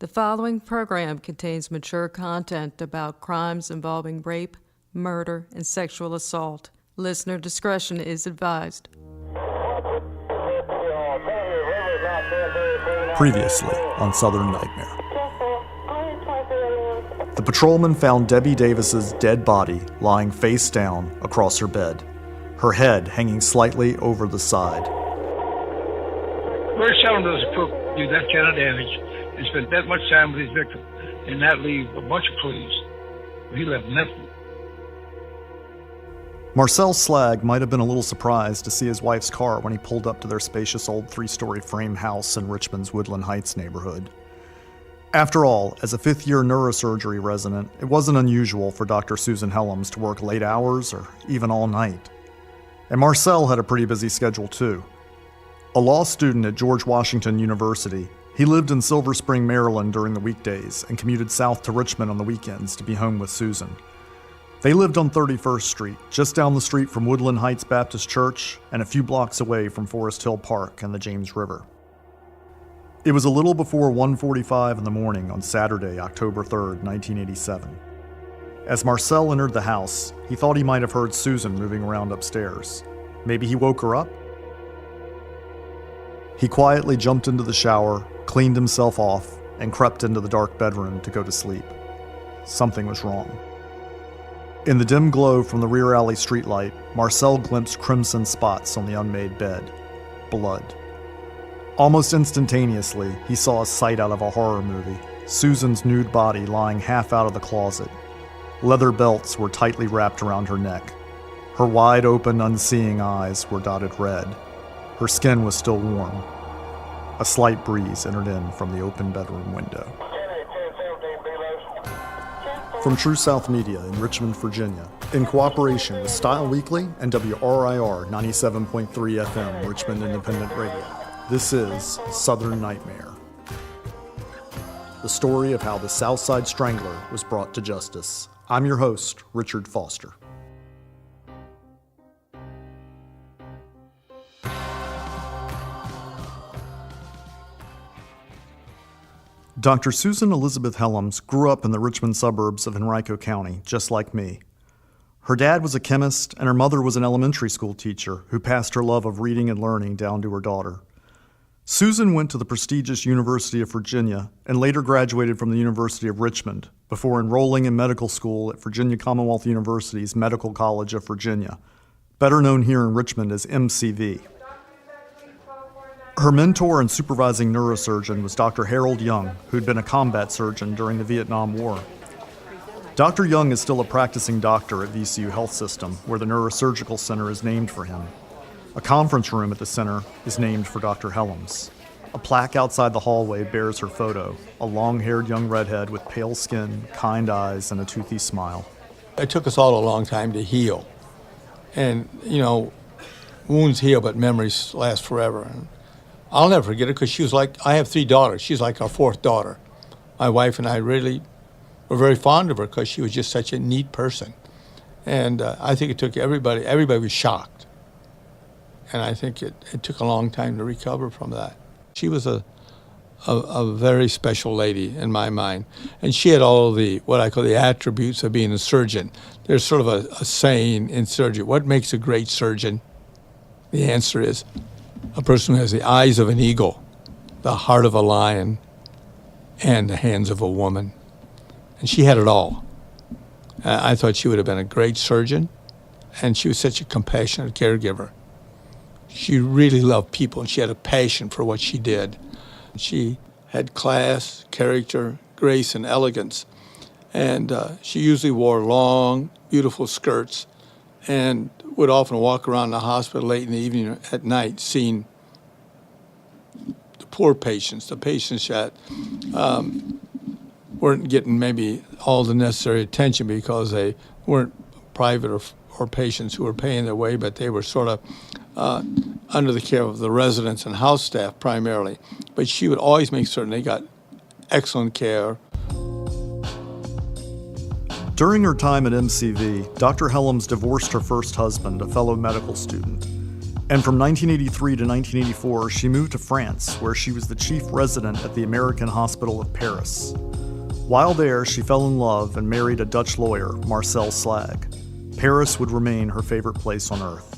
The following program contains mature content about crimes involving rape, murder, and sexual assault. Listener discretion is advised. Previously on Southern Nightmare. The patrolman found Debbie Davis's dead body lying face down across her bed, her head hanging slightly over the side. Very seldom does a crook do that kind of damage and spend that much time with his victim and not leave a bunch of clues. He left nothing. Marcel Slag might have been a little surprised to see his wife's car when he pulled up to their spacious old three-story frame house in Richmond's Woodland Heights neighborhood. After all, as a fifth-year neurosurgery resident, it wasn't unusual for Dr. Susan Hellams to work late hours or even all night. And Marcel had a pretty busy schedule too. A law student at George Washington University, he lived in Silver Spring, Maryland during the weekdays and commuted south to Richmond on the weekends to be home with Susan. They lived on 31st Street, just down the street from Woodland Heights Baptist Church and a few blocks away from Forest Hill Park and the James River. It was a little before 1:45 in the morning on Saturday, October 3rd, 1987. As Marcel entered the house, he thought he might have heard Susan moving around upstairs. Maybe he woke her up? He quietly jumped into the shower, cleaned himself off, and crept into the dark bedroom to go to sleep. Something was wrong. In the dim glow from the rear alley streetlight, Marcel glimpsed crimson spots on the unmade bed. Blood. Almost instantaneously, he saw a sight out of a horror movie. Susan's nude body lying half out of the closet. Leather belts were tightly wrapped around her neck. Her wide-open, unseeing eyes were dotted red. Her skin was still warm. A slight breeze entered in from the open bedroom window. From True South Media in Richmond, Virginia, in cooperation with Style Weekly and WRIR 97.3 FM Richmond Independent Radio, this is Southern Nightmare. The story of how the South Side Strangler was brought to justice. I'm your host, Richard Foster. Dr. Susan Elizabeth Hellams grew up in the Richmond suburbs of Henrico County, just like me. Her dad was a chemist, and her mother was an elementary school teacher who passed her love of reading and learning down to her daughter. Susan went to the prestigious University of Virginia and later graduated from the University of Richmond before enrolling in medical school at Virginia Commonwealth University's Medical College of Virginia, better known here in Richmond as MCV. Her mentor and supervising neurosurgeon was Dr. Harold Young, who'd been a combat surgeon during the Vietnam War. Dr. Young is still a practicing doctor at VCU Health System, where the neurosurgical center is named for him. A conference room at the center is named for Dr. Hellams. A plaque outside the hallway bears her photo, a long-haired young redhead with pale skin, kind eyes, and a toothy smile. It took us all a long time to heal. And, wounds heal, but memories last forever. And I'll never forget her because she was like, I have 3 daughters. She's like our 4th daughter. My wife and I really were very fond of her because she was just such a neat person. And I think it took everybody was shocked. And I think it took a long time to recover from that. She was a very special lady in my mind. And she had all the, what I call the attributes of being a surgeon. There's sort of a saying in surgery, what makes a great surgeon? The answer is a person who has the eyes of an eagle, the heart of a lion, and the hands of a woman. And she had it all. I thought she would have been a great surgeon, and she was such a compassionate caregiver. She really loved people, and she had a passion for what she did. She had class, character, grace, and elegance. And she usually wore long, beautiful skirts and would often walk around the hospital late in the evening or at night seeing the poor patients, the patients that weren't getting maybe all the necessary attention because they weren't private or patients who were paying their way, but they were sort of under the care of the residents and house staff primarily. But she would always make certain they got excellent care. During her time at MCV, Dr. Hellams divorced her first husband, a fellow medical student. And from 1983 to 1984, she moved to France, where she was the chief resident at the American Hospital of Paris. While there, she fell in love and married a Dutch lawyer, Marcel Slag. Paris would remain her favorite place on earth.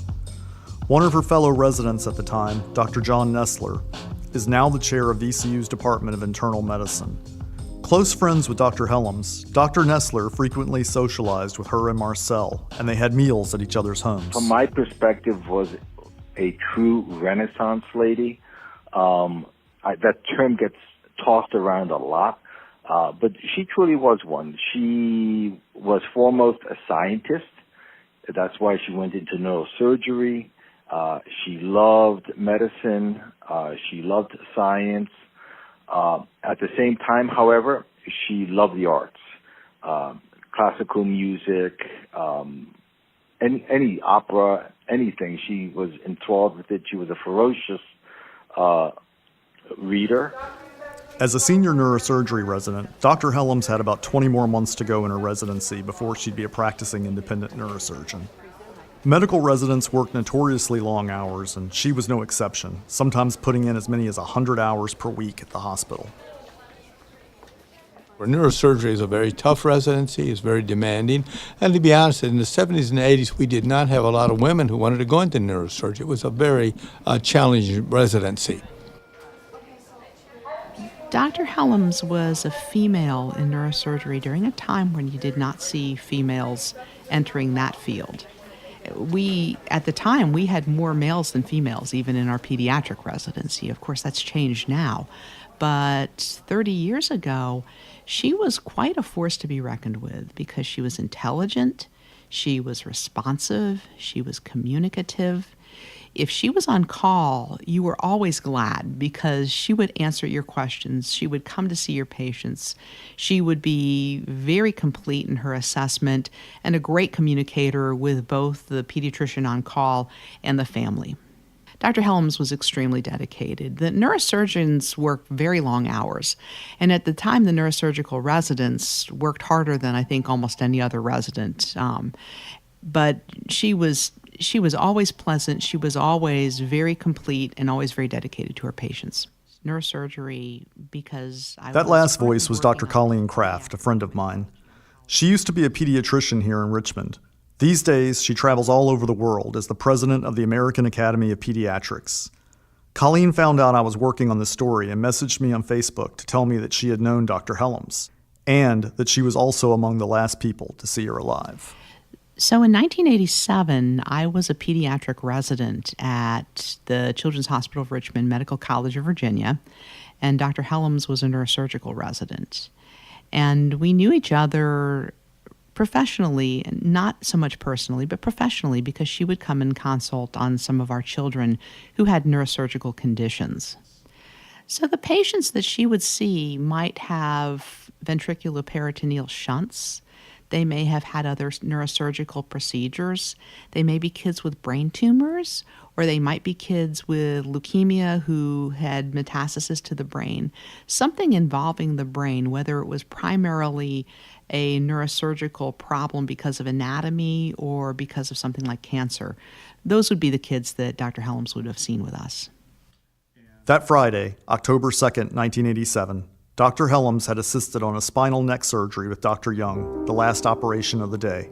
One of her fellow residents at the time, Dr. John Nestler, is now the chair of VCU's Department of Internal Medicine. Close friends with Dr. Hellams, Dr. Nestler frequently socialized with her and Marcel, and they had meals at each other's homes. From my perspective, was a true Renaissance lady. That term gets tossed around a lot, but she truly was one. She was foremost a scientist. That's why she went into neurosurgery. She loved medicine. She loved science. At the same time, however, she loved the arts, classical music, any opera, anything. She was enthralled with it. She was a ferocious reader. As a senior neurosurgery resident, Dr. Hellams had about 20 more months to go in her residency before she'd be a practicing independent neurosurgeon. Medical residents work notoriously long hours, and she was no exception, sometimes putting in as many as 100 hours per week at the hospital. Neurosurgery is a very tough residency, it's very demanding, and to be honest, in the 70s and 80s, we did not have a lot of women who wanted to go into neurosurgery. It was a very challenging residency. Dr. Hellams was a female in neurosurgery during a time when you did not see females entering that field. At the time, we had more males than females, even in our pediatric residency. Of course, that's changed now. But 30 years ago, she was quite a force to be reckoned with because she was intelligent, she was responsive, she was communicative. If she was on call, you were always glad because she would answer your questions. She would come to see your patients. She would be very complete in her assessment and a great communicator with both the pediatrician on call and the family. Dr. Hellams was extremely dedicated. The neurosurgeons worked very long hours, and at the time, the neurosurgical residents worked harder than I think almost any other resident. But she was always pleasant. She was always very complete and always very dedicated to her patients. Neurosurgery, because that last voice was Dr. Colleen Kraft, a friend of mine. She used to be a pediatrician here in Richmond. These days, she travels all over the world as the president of the American Academy of Pediatrics. Colleen found out I was working on this story and messaged me on Facebook to tell me that she had known Dr. Hellams and that she was also among the last people to see her alive. So in 1987, I was a pediatric resident at the Children's Hospital of Richmond Medical College of Virginia, and Dr. Hellams was a neurosurgical resident. And we knew each other professionally, not so much personally, but professionally, because she would come and consult on some of our children who had neurosurgical conditions. So the patients that she would see might have ventriculoperitoneal shunts. They may have had other neurosurgical procedures. They may be kids with brain tumors, or they might be kids with leukemia who had metastasis to the brain. Something involving the brain, whether it was primarily a neurosurgical problem because of anatomy or because of something like cancer. Those would be the kids that Dr. Hellams would have seen with us. That Friday, October 2nd, 1987, Dr. Hellams had assisted on a spinal neck surgery with Dr. Young, the last operation of the day.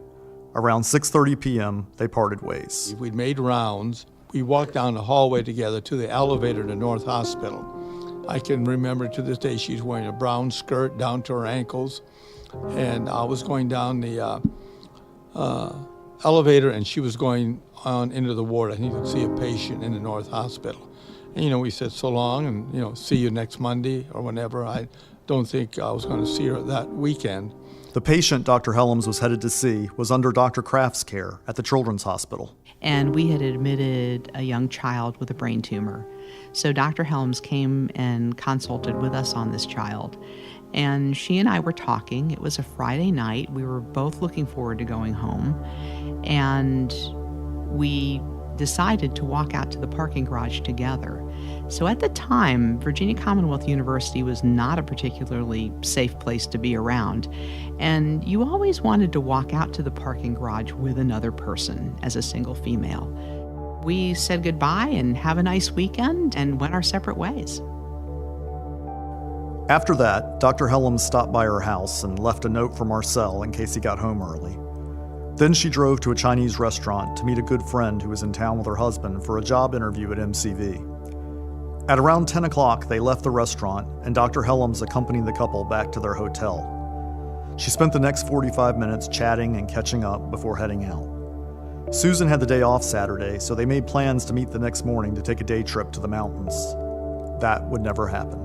Around 6:30 p.m., they parted ways. We'd made rounds. We walked down the hallway together to the elevator to North Hospital. I can remember to this day she's wearing a brown skirt down to her ankles, and I was going down the elevator, and she was going on into the ward. I needed to see a patient in the North Hospital. And, we said so long and, see you next Monday or whenever. I don't think I was going to see her that weekend. The patient Dr. Hellams was headed to see was under Dr. Kraft's care at the Children's Hospital. And we had admitted a young child with a brain tumor. So Dr. Hellams came and consulted with us on this child. And she and I were talking. It was a Friday night. We were both looking forward to going home. And we decided to walk out to the parking garage together. So at the time, Virginia Commonwealth University was not a particularly safe place to be around. And you always wanted to walk out to the parking garage with another person as a single female. We said goodbye and have a nice weekend and went our separate ways. After that, Dr. Hellams stopped by her house and left a note for Marcel in case he got home early. Then she drove to a Chinese restaurant to meet a good friend who was in town with her husband for a job interview at MCV. At around 10 o'clock, they left the restaurant, and Dr. Hellams accompanied the couple back to their hotel. She spent the next 45 minutes chatting and catching up before heading out. Susan had the day off Saturday, so they made plans to meet the next morning to take a day trip to the mountains. That would never happen.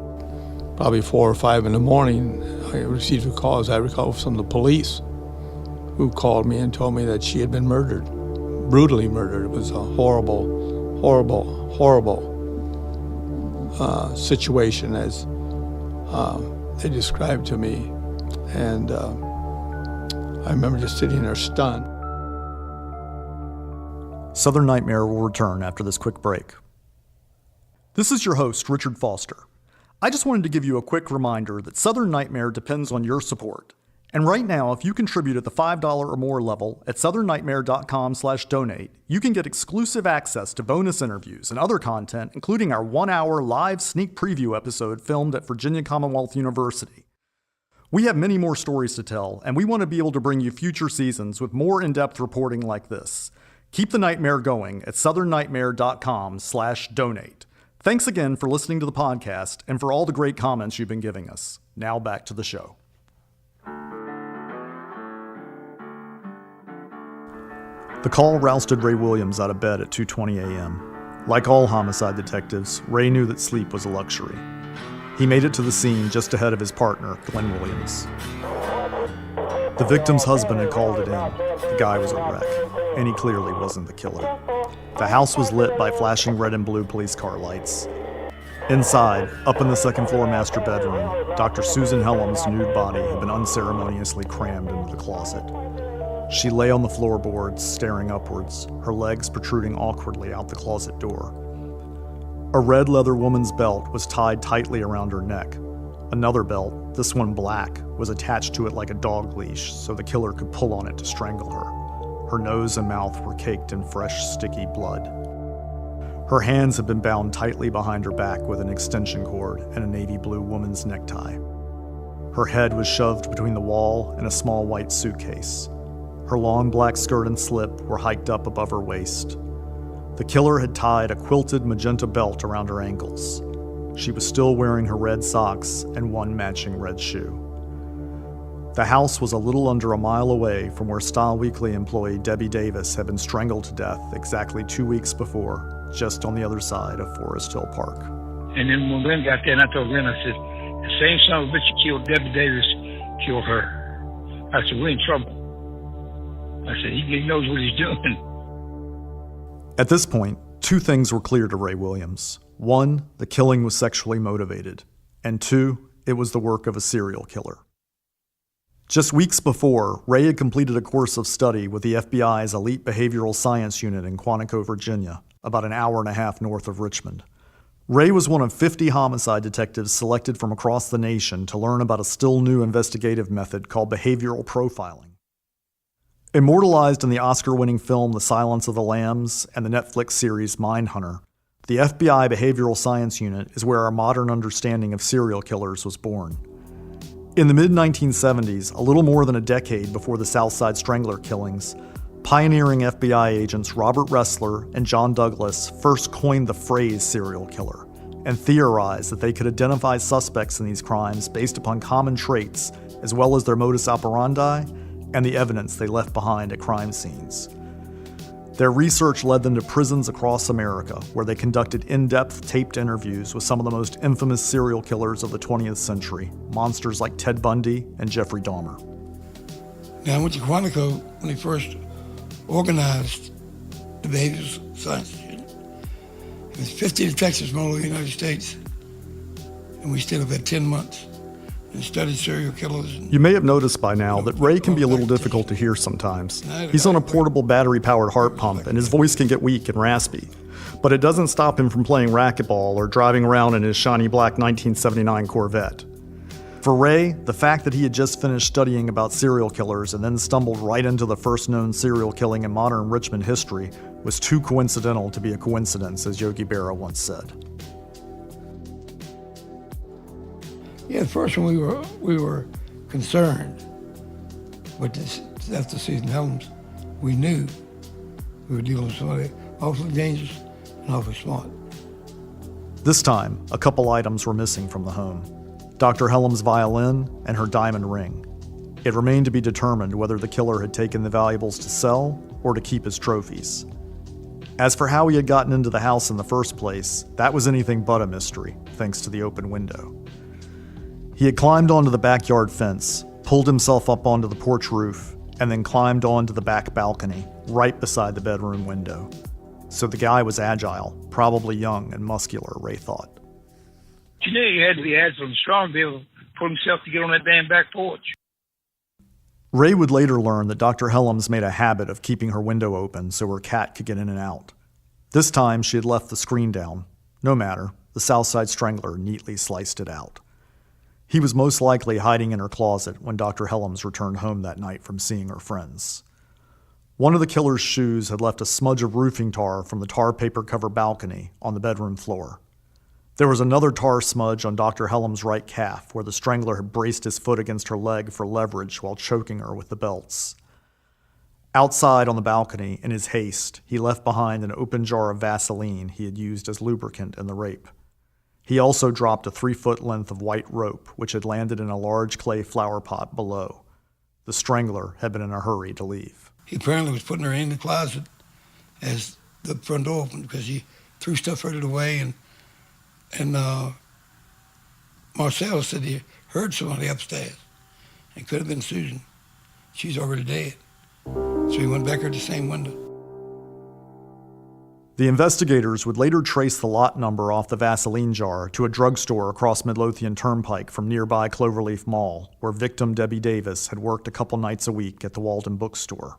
Probably 4 or 5 in the morning, I received a call, as I recall, from the police, who called me and told me that she had been murdered, brutally murdered. It was a horrible, horrible, horrible situation, as they described to me. And I remember just sitting there stunned. Southern Nightmare will return after this quick break. This is your host, Richard Foster. I just wanted to give you a quick reminder that Southern Nightmare depends on your support. And right now, if you contribute at the $5 or more level at southernnightmare.com/donate, you can get exclusive access to bonus interviews and other content, including our 1-hour live sneak preview episode filmed at Virginia Commonwealth University. We have many more stories to tell, and we want to be able to bring you future seasons with more in-depth reporting like this. Keep the nightmare going at southernnightmare.com/donate. Thanks again for listening to the podcast and for all the great comments you've been giving us. Now back to the show. The call rousted Ray Williams out of bed at 2:20 a.m. Like all homicide detectives, Ray knew that sleep was a luxury. He made it to the scene just ahead of his partner, Glenn Williams. The victim's husband had called it in. The guy was a wreck, and he clearly wasn't the killer. The house was lit by flashing red and blue police car lights. Inside, up in the second-floor master bedroom, Dr. Susan Hellams' nude body had been unceremoniously crammed into the closet. She lay on the floorboards, staring upwards, her legs protruding awkwardly out the closet door. A red leather woman's belt was tied tightly around her neck. Another belt, this one black, was attached to it like a dog leash so the killer could pull on it to strangle her. Her nose and mouth were caked in fresh, sticky blood. Her hands had been bound tightly behind her back with an extension cord and a navy blue woman's necktie. Her head was shoved between the wall and a small white suitcase. Her long black skirt and slip were hiked up above her waist. The killer had tied a quilted magenta belt around her ankles. She was still wearing her red socks and one matching red shoe. The house was a little under a mile away from where Style Weekly employee Debbie Davis had been strangled to death exactly 2 weeks before, just on the other side of Forest Hill Park. And then when Glenn got there, and I told Glenn, I said, the same son of a bitch that killed Debbie Davis killed her. I said, we're in trouble. I said, he knows what he's doing. At this point, two things were clear to Ray Williams. One, the killing was sexually motivated. And two, it was the work of a serial killer. Just weeks before, Ray had completed a course of study with the FBI's Elite Behavioral Science Unit in Quantico, Virginia, about an hour and a half north of Richmond. Ray was one of 50 homicide detectives selected from across the nation to learn about a still new investigative method called behavioral profiling. Immortalized in the Oscar-winning film The Silence of the Lambs and the Netflix series Mindhunter, the FBI Behavioral Science Unit is where our modern understanding of serial killers was born. In the mid-1970s, a little more than a decade before the South Side Strangler killings, pioneering FBI agents Robert Ressler and John Douglas first coined the phrase serial killer and theorized that they could identify suspects in these crimes based upon common traits as well as their modus operandi and the evidence they left behind at crime scenes. Their research led them to prisons across America, where they conducted in-depth taped interviews with some of the most infamous serial killers of the 20th century, monsters like Ted Bundy and Jeffrey Dahmer. Now, I went to Quantico when they first organized the Behavioral Science Unit. It was 50 detectives from all over the United States, and we stayed up there 10 months. And studied serial killers. You may have noticed by now that Ray can be a little difficult to hear sometimes. He's on a portable battery-powered heart pump, and his voice can get weak and raspy. But it doesn't stop him from playing racquetball or driving around in his shiny black 1979 Corvette. For Ray, the fact that he had just finished studying about serial killers and then stumbled right into the first known serial killing in modern Richmond history was too coincidental to be a coincidence, as Yogi Berra once said. Yeah, at first when we were concerned with this after season Hellams, we knew we were dealing with somebody awfully dangerous and awfully smart. This time, a couple items were missing from the home: Dr. Hellams' violin and her diamond ring. It remained to be determined whether the killer had taken the valuables to sell or to keep as trophies. As for how he had gotten into the house in the first place, that was anything but a mystery, thanks to the open window. He had climbed onto the backyard fence, pulled himself up onto the porch roof, and then climbed onto the back balcony, right beside the bedroom window. So the guy was agile, probably young and muscular, Ray thought. You knew you had to be agile and strong to be able to pull himself to get on that damn back porch. Ray would later learn that Dr. Hellams made a habit of keeping her window open so her cat could get in and out. This time she had left the screen down. No matter, the South Side Strangler neatly sliced it out. He was most likely hiding in her closet when Dr. Hellams returned home that night from seeing her friends. One of the killer's shoes had left a smudge of roofing tar from the tar paper cover balcony on the bedroom floor. There was another tar smudge on Dr. Hellams' right calf where the strangler had braced his foot against her leg for leverage while choking her with the belts. Outside on the balcony, in his haste, he left behind an open jar of Vaseline he had used as lubricant in the rape. He also dropped a 3-foot length of white rope, which had landed in a large clay flower pot below. The strangler had been in a hurry to leave. He apparently was putting her in the closet as the front door opened because he threw stuff further away, and Marcel said he heard somebody upstairs. It could have been Susan. She's already dead. So he went back at the same window. The investigators would later trace the lot number off the Vaseline jar to a drugstore across Midlothian Turnpike from nearby Cloverleaf Mall, where victim Debbie Davis had worked a couple nights a week at the Walden bookstore.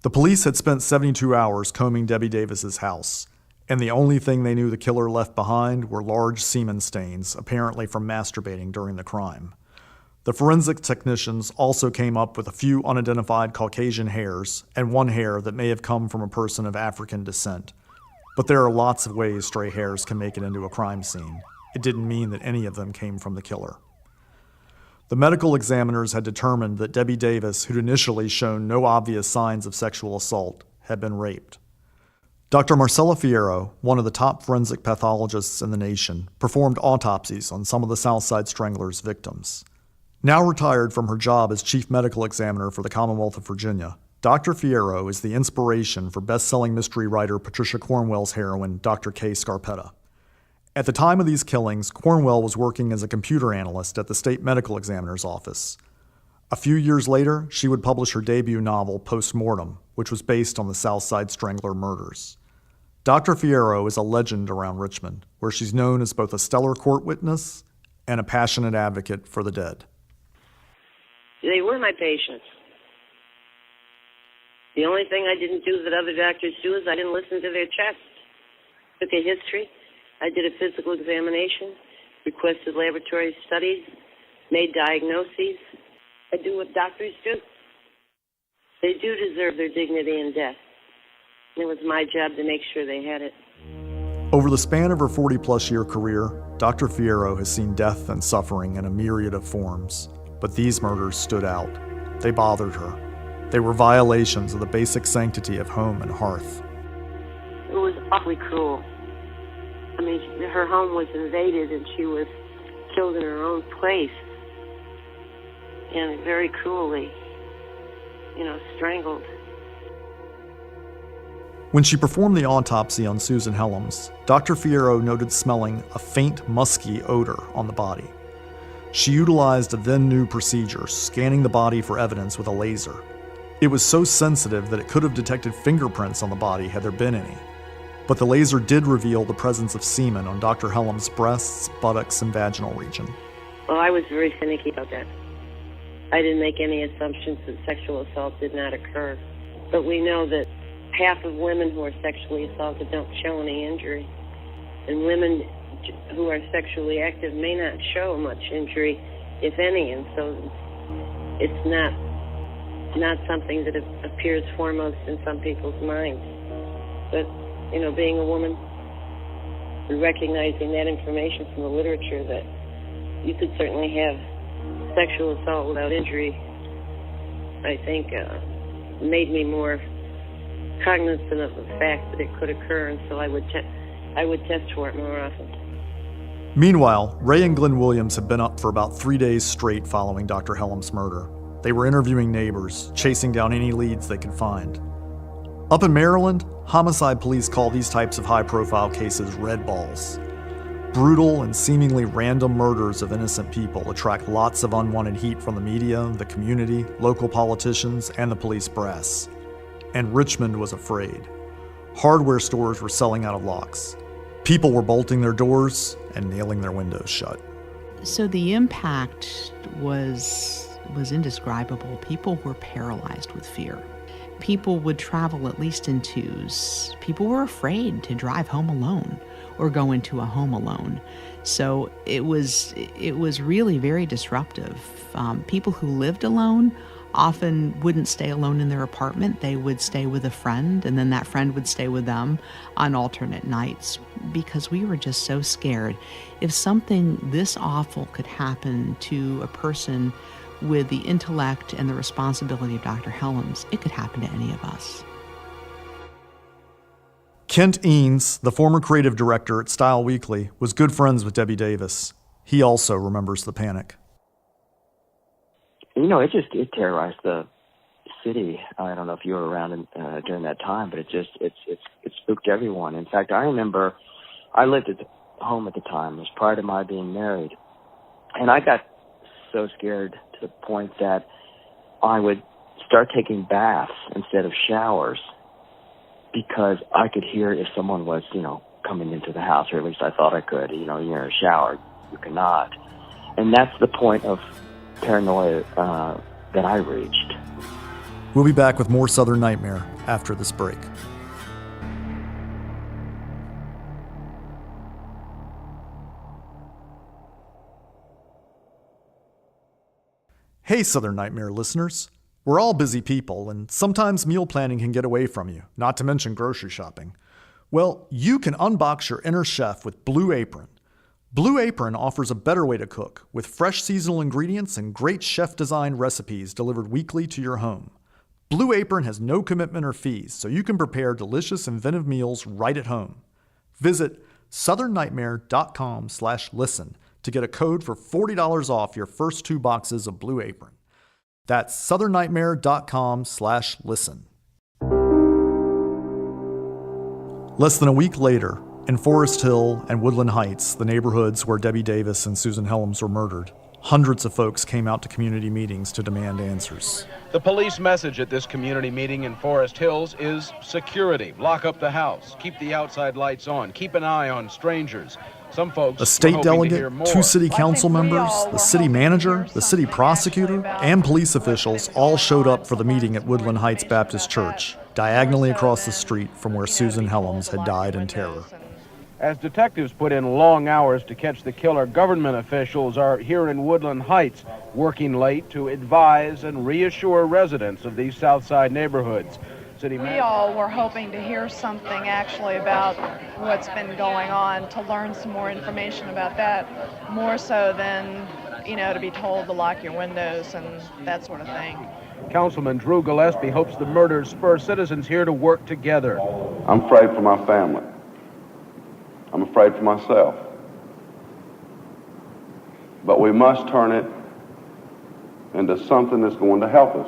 The police had spent 72 hours combing Debbie Davis's house, and the only thing they knew the killer left behind were large semen stains, apparently from masturbating during the crime. The forensic technicians also came up with a few unidentified Caucasian hairs and one hair that may have come from a person of African descent. But there are lots of ways stray hairs can make it into a crime scene. It didn't mean that any of them came from the killer. The medical examiners had determined that Debbie Davis, who'd initially shown no obvious signs of sexual assault, had been raped. Dr. Marcella Fierro, one of the top forensic pathologists in the nation, performed autopsies on some of the South Side Strangler's victims. Now retired from her job as chief medical examiner for the Commonwealth of Virginia, Dr. Fierro is the inspiration for best-selling mystery writer Patricia Cornwell's heroine, Dr. Kay Scarpetta. At the time of these killings, Cornwell was working as a computer analyst at the state medical examiner's office. A few years later, she would publish her debut novel, Postmortem, which was based on the South Side Strangler murders. Dr. Fierro is a legend around Richmond, where she's known as both a stellar court witness and a passionate advocate for the dead. They were my patients. The only thing I didn't do that other doctors do is I didn't listen to their chest. Took a history. I did a physical examination, requested laboratory studies, made diagnoses. I do what doctors do. They do deserve their dignity in death. It was my job to make sure they had it. Over the span of her 40-plus year career, Dr. Fierro has seen death and suffering in a myriad of forms. But these murders stood out. They bothered her. They were violations of the basic sanctity of home and hearth. It was awfully cruel. I mean, her home was invaded and she was killed in her own place. And very cruelly, strangled. When she performed the autopsy on Susan Hellams, Dr. Fierro noted smelling a faint, musky odor on the body. She utilized a then-new procedure, scanning the body for evidence with a laser. It was so sensitive that it could have detected fingerprints on the body had there been any. But the laser did reveal the presence of semen on Dr. Hellams' breasts, buttocks, and vaginal region. Well, I was very finicky about that. I didn't make any assumptions that sexual assault did not occur. But we know that half of women who are sexually assaulted don't show any injury. And women who are sexually active may not show much injury if any, and so it's not something that appears foremost in some people's minds. But, being a woman and recognizing that information from the literature, that you could certainly have sexual assault without injury, I think made me more cognizant of the fact that it could occur, and so I would test for it more often. Meanwhile, Ray and Glenn Williams had been up for about 3 days straight following Dr. Hellams' murder. They were interviewing neighbors, chasing down any leads they could find. Up in Maryland, homicide police call these types of high-profile cases red balls. Brutal and seemingly random murders of innocent people attract lots of unwanted heat from the media, the community, local politicians, and the police brass. And Richmond was afraid. Hardware stores were selling out of locks. People were bolting their doors and nailing their windows shut. So the impact was indescribable. People were paralyzed with fear. People would travel at least in twos. People were afraid to drive home alone or go into a home alone. So it was really very disruptive. People who lived alone often wouldn't stay alone in their apartment. They would stay with a friend, and then that friend would stay with them on alternate nights, because we were just so scared. If something this awful could happen to a person with the intellect and the responsibility of Dr. Hellams, it could happen to any of us. Kent Eanes, the former creative director at Style Weekly, was good friends with Debbie Davis. He also remembers the panic. It terrorized the city. I don't know if you were around during that time, but it spooked everyone. In fact, I remember I lived at home at the time. It was prior to my being married. And I got so scared to the point that I would start taking baths instead of showers, because I could hear if someone was, coming into the house, or at least I thought I could. You're in a shower, you cannot. And that's the point of paranoia that I reached. We'll be back with more Southern Nightmare after this break. Hey, Southern Nightmare listeners. We're all busy people, and sometimes meal planning can get away from you, not to mention grocery shopping. Well, you can unbox your inner chef with Blue Apron. Blue Apron offers a better way to cook, with fresh seasonal ingredients and great chef-designed recipes delivered weekly to your home. Blue Apron has no commitment or fees, so you can prepare delicious, inventive meals right at home. Visit southernnightmare.com/listen to get a code for $40 off your first 2 boxes of Blue Apron. That's southernnightmare.com/listen. Less than a week later, in Forest Hill and Woodland Heights, the neighborhoods where Debbie Davis and Susan Hellams were murdered, hundreds of folks came out to community meetings to demand answers. The police message at this community meeting in Forest Hills is security. Lock up the house. Keep the outside lights on. Keep an eye on strangers. Some folks a state delegate, 2 city council members, the city manager, the city prosecutor, and police officials all showed up for the meeting at Woodland Heights Baptist Church, diagonally across the street from where Susan Hellams had died in terror. As detectives put in long hours to catch the killer, government officials are here in Woodland Heights, working late to advise and reassure residents of these South Side neighborhoods. We all were hoping to hear something actually about what's been going on, to learn some more information about that, more so than, to be told to lock your windows and that sort of thing. Councilman Drew Gillespie hopes the murders spur citizens here to work together. I'm afraid for my family. I'm afraid for myself. But we must turn it into something that's going to help us.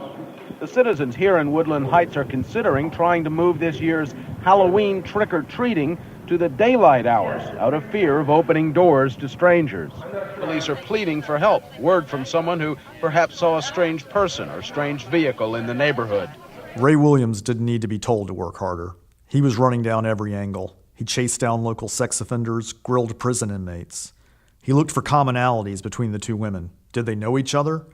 The citizens here in Woodland Heights are considering trying to move this year's Halloween trick-or-treating to the daylight hours out of fear of opening doors to strangers. Police are pleading for help. Word from someone who perhaps saw a strange person or strange vehicle in the neighborhood. Ray Williams didn't need to be told to work harder. He was running down every angle. He chased down local sex offenders, grilled prison inmates. He looked for commonalities between the 2 women. Did they know each other?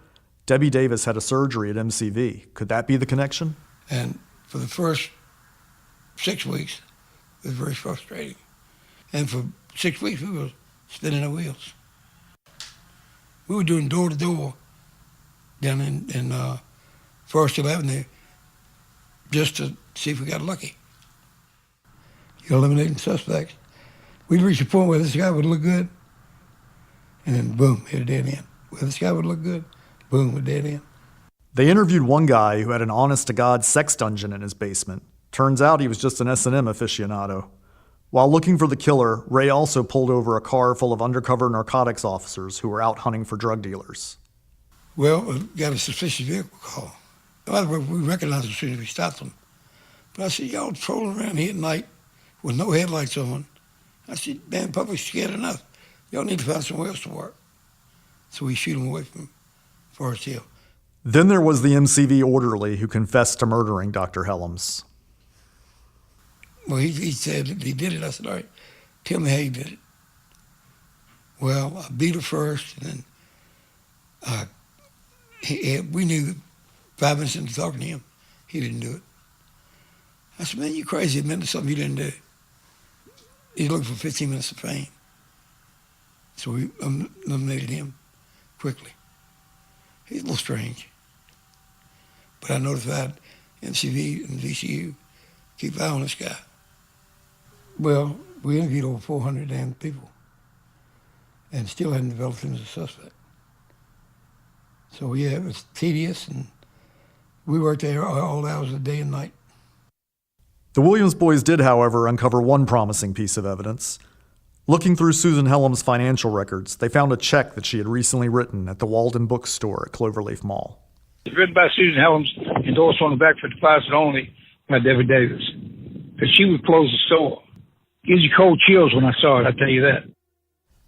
Debbie Davis had a surgery at MCV. Could that be the connection? And for the first 6 weeks, it was very frustrating. And for 6 weeks, we were spinning our wheels. We were doing door to door down in Forest Hill Avenue just to see if we got lucky. You're eliminating suspects. We'd reach a point where this guy would look good, and then boom, hit a dead end. Where this guy would look good, boom, a dead end. They interviewed one guy who had an honest-to-God sex dungeon in his basement. Turns out he was just an S&M aficionado. While looking for the killer, Ray also pulled over a car full of undercover narcotics officers who were out hunting for drug dealers. Well, we got a suspicious vehicle call. By the way, we recognized them as soon as we stopped them. But I said, y'all trolling around here at night with no headlights on. I said, man, public's scared enough. Y'all need to find somewhere else to work. So we shoot them away from Forest Hill. Then there was the MCV orderly who confessed to murdering Dr. Hellams. Well, he said he did it. I said, all right, tell me how you did it. Well, I beat her first, and then we knew 5 minutes into talking to him, he didn't do it. I said, man, you crazy, admit to something you didn't do. He's looking for 15 minutes of fame. So we eliminated him quickly. He's a little strange. But I notified MCV and VCU, keep an eye on this guy. Well, we interviewed over 400 damn people and still hadn't developed him as a suspect. So yeah, it was tedious, and we worked there all hours of the day and night. The Williams boys did, however, uncover one promising piece of evidence. Looking through Susan Hellams' financial records, they found a check that she had recently written at the Walden Bookstore at Cloverleaf Mall. It's written by Susan Hellams, endorsed on the back for deposit only by Debbie Davis. Because she would close the store. Gives you cold chills when I saw it, I tell you that.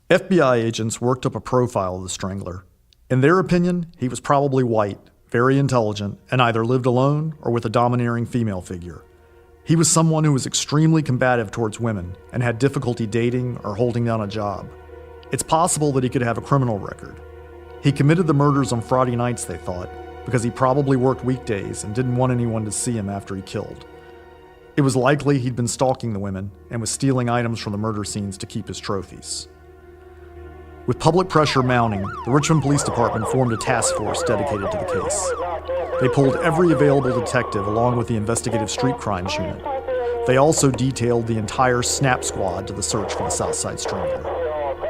FBI agents worked up a profile of the Strangler. In their opinion, he was probably white, very intelligent, and either lived alone or with a domineering female figure. He was someone who was extremely combative towards women and had difficulty dating or holding down a job. It's possible that he could have a criminal record. He committed the murders on Friday nights, they thought, because he probably worked weekdays and didn't want anyone to see him after he killed. It was likely he'd been stalking the women and was stealing items from the murder scenes to keep his trophies. With public pressure mounting, the Richmond Police Department formed a task force dedicated to the case. They pulled every available detective along with the investigative street crimes unit. They also detailed the entire SNAP squad to the search for the South Side Strangler.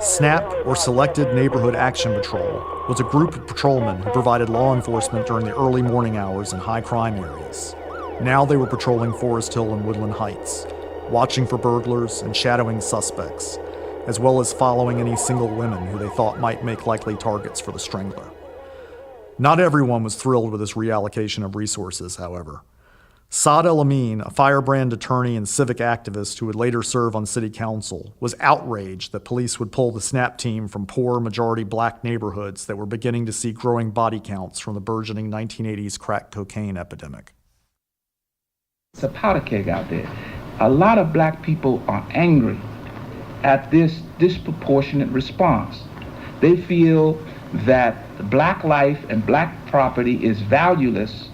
SNAP, or Selected Neighborhood Action Patrol, was a group of patrolmen who provided law enforcement during the early morning hours in high-crime areas. Now they were patrolling Forest Hill and Woodland Heights, watching for burglars and shadowing suspects, as well as following any single women who they thought might make likely targets for the Strangler. Not everyone was thrilled with this reallocation of resources, however. Saad El-Amin, a firebrand attorney and civic activist who would later serve on city council, was outraged that police would pull the SNAP team from poor, majority black neighborhoods that were beginning to see growing body counts from the burgeoning 1980s crack cocaine epidemic. It's a powder keg out there. A lot of black people are angry at this disproportionate response. They feel that black life and black property is valueless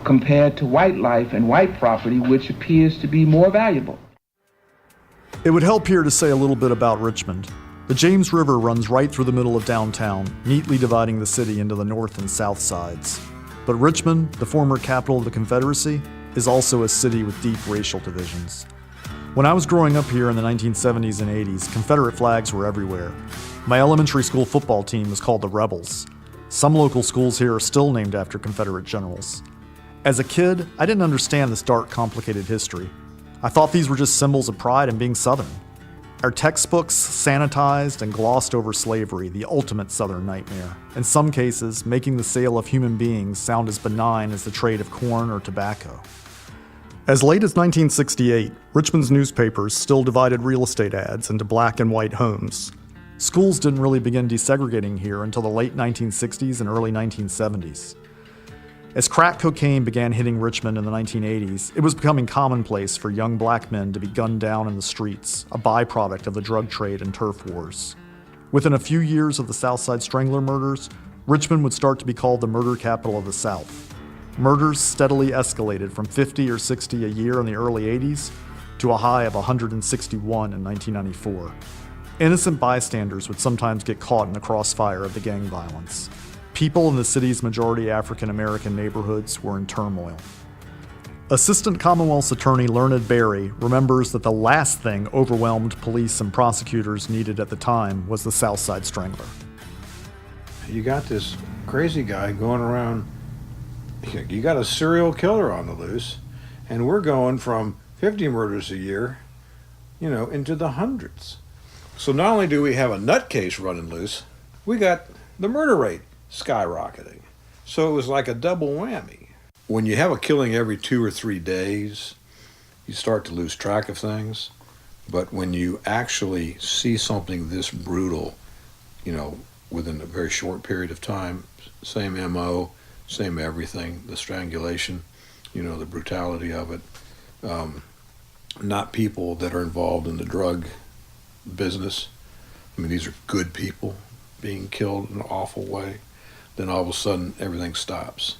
compared to white life and white property, which appears to be more valuable. It would help here to say a little bit about Richmond. The James River runs right through the middle of downtown, neatly dividing the city into the north and south sides. But Richmond, the former capital of the Confederacy, is also a city with deep racial divisions. When I was growing up here in the 1970s and 80s, Confederate flags were everywhere. My elementary school football team was called the Rebels. Some local schools here are still named after Confederate generals. As a kid, I didn't understand this dark, complicated history. I thought these were just symbols of pride and being Southern. Our textbooks sanitized and glossed over slavery, the ultimate Southern nightmare, in some cases making the sale of human beings sound as benign as the trade of corn or tobacco. As late as 1968, Richmond's newspapers still divided real estate ads into black and white homes. Schools didn't really begin desegregating here until the late 1960s and early 1970s. As crack cocaine began hitting Richmond in the 1980s, it was becoming commonplace for young black men to be gunned down in the streets, a byproduct of the drug trade and turf wars. Within a few years of the South Side Strangler murders, Richmond would start to be called the murder capital of the South. Murders steadily escalated from 50 or 60 a year in the early 80s to a high of 161 in 1994. Innocent bystanders would sometimes get caught in the crossfire of the gang violence. People in the city's majority African American neighborhoods were in turmoil. Assistant Commonwealth's Attorney Learned Berry remembers that the last thing overwhelmed police and prosecutors needed at the time was the South Side Strangler. You got this crazy guy going around, you got a serial killer on the loose, and we're going from 50 murders a year, into the hundreds. So not only do we have a nutcase running loose, we got the murder rate skyrocketing. So it was like a double whammy. When you have a killing every 2 or 3 days, you start to lose track of things. But when you actually see something this brutal, within a very short period of time, same MO, same everything, the strangulation, the brutality of it, not people that are involved in the drug business. These are good people being killed in an awful way. Then all of a sudden, everything stops.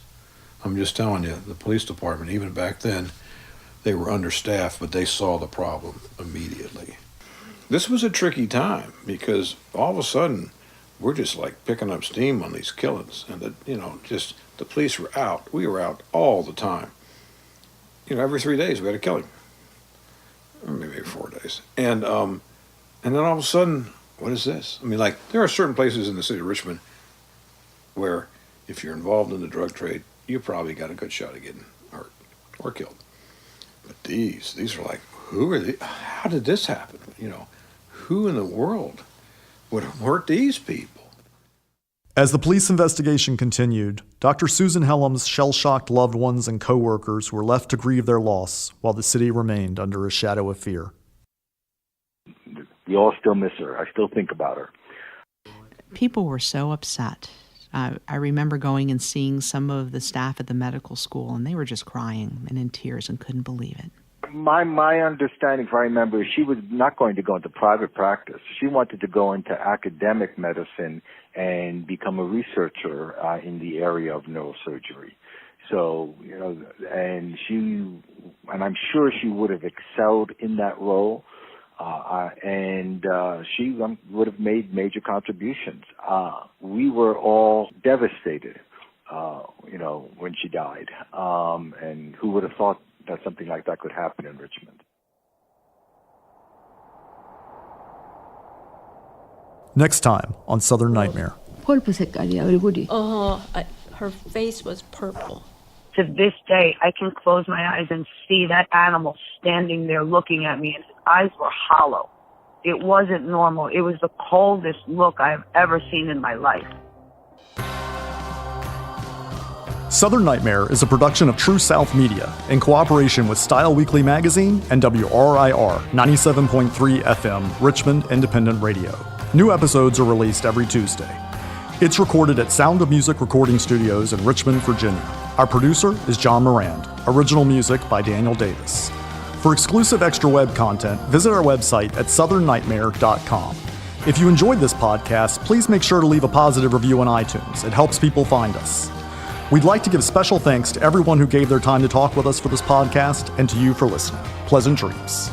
I'm just telling you, the police department, even back then, they were understaffed, but they saw the problem immediately. This was a tricky time because all of a sudden, we're just like picking up steam on these killings, and the police were out. We were out all the time. Every 3 days we had a killing, maybe 4 days, and then all of a sudden, what is this? There are certain places in the city of Richmond where, if you're involved in the drug trade, you probably got a good shot of getting hurt or killed. But these are like, who are they? How did this happen? Who in the world would hurt these people? As the police investigation continued, Dr. Susan Hellams' shell-shocked loved ones and co-workers were left to grieve their loss while the city remained under a shadow of fear. We all still miss her. I still think about her. People were so upset. I remember going and seeing some of the staff at the medical school, and they were just crying and in tears and couldn't believe it. My understanding, if I remember, she was not going to go into private practice. She wanted to go into academic medicine and become a researcher in the area of neurosurgery. So, and I'm sure she would have excelled in that role. She would have made major contributions. We were all devastated, when she died. And who would have thought that something like that could happen in Richmond? Next time on Southern Nightmare. Her face was purple. To this day, I can close my eyes and see that animal standing there looking at me, and his eyes were hollow. It wasn't normal. It was the coldest look I've ever seen in my life. Southern Nightmare is a production of True South Media in cooperation with Style Weekly Magazine and WRIR 97.3 FM Richmond Independent Radio. New episodes are released every Tuesday. It's recorded at Sound of Music Recording Studios in Richmond, Virginia. Our producer is John Morand. Original music by Daniel Davis. For exclusive extra web content, visit our website at southernnightmare.com. If you enjoyed this podcast, please make sure to leave a positive review on iTunes. It helps people find us. We'd like to give special thanks to everyone who gave their time to talk with us for this podcast and to you for listening. Pleasant dreams.